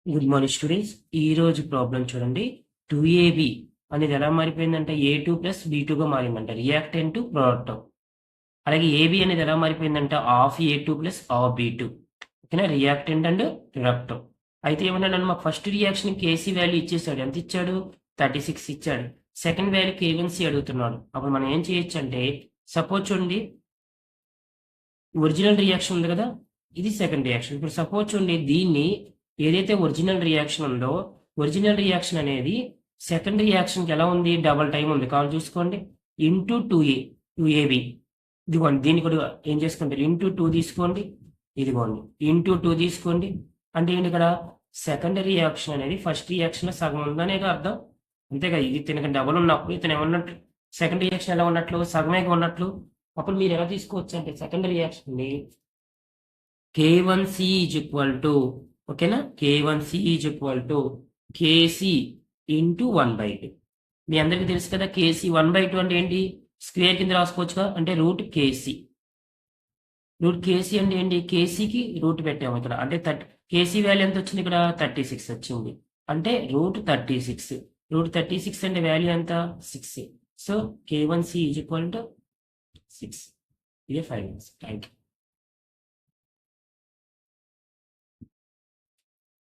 Good morning students. ఈ రోజు problem చూడండి. 2ab అనేది ఎలా మారిపోయిందంటే a2 ప్లస్ b2గా మారిందంట, రియాక్టెంట్ ప్రోడక్ట్. అలాగే ab అనేది ఎలా మారిపోయిందంటే half a2 plus half b2. ఓకేనా, రియాక్టెంట్ అండ్ ప్రొడక్ట్. అయితే ఏమన్నా మాకు ఫస్ట్ రియాక్షన్ కేసీ వాల్యూ ఇచ్చేసాడు. ఎంత ఇచ్చాడు? 36 ఇచ్చాడు. సెకండ్ వాల్యూ k1c అడుగుతున్నాడు. అప్పుడు మనం ఏం చేయొచ్చు అంటే, సపోజ్ చూడండి, ఒరిజినల్ రియాక్షన్ ఉంది కదా, ఇది సెకండ్ రియాక్షన్. ఇప్పుడు సపోజ్ చూడండి, దీన్ని ఏదైతే ఒరిజినల్ రియాక్షన్ ఉందో, ఒరిజినల్ రియాక్షన్ అనేది సెకండ్ రియాక్షన్కి ఎలా ఉంది? డబల్ టైం ఉంది. కావాలి చూసుకోండి, ఇంటూ 2ab. ఇదిగోండి, దీన్ని కూడా ఏం చేసుకుంటారు? ఇంటూ 2 తీసుకోండి. ఇదిగోండి, ఇంటూ 2 తీసుకోండి. అంటే ఏంటి ఇక్కడ? సెకండ్ రియాక్షన్ అనేది ఫస్ట్ రియాక్షన్లో సగం ఉందనే అర్థం. అంతేగా, ఇది తినక డబల్ ఉన్నప్పుడు ఇతను ఏమన్నట్టు? సెకండ్ రియాక్షన్ ఎలా ఉన్నట్లు? సగమేగా ఉన్నట్లు. అప్పుడు మీరు ఎలా తీసుకోవచ్చు అంటే, సెకండ్ రియాక్షన్ని k1c ఈజ్ ఈక్వల్ టు, ఓకేనా, k1c is equal to kc into 1/2. మీ అందరికీ తెలుసు కదా, kc 1/2 అంటే ఏంటి? స్క్వేర్ కింద రాసుకోవచ్చుగా, అంటే రూట్ కేసీ. రూట్ కేసీ అంటే ఏంటి? కేసీకి రూట్ పెట్టాము ఇక్కడ. అంటే కేసీ వాల్యూ ఎంత వచ్చింది ఇక్కడ? 36 వచ్చింది. అంటే రూట్ 36. రూట్ 36 అంటే వాల్యూ ఎంత? 6. So k1c is equal to 6. ఇదే 5. Thank you.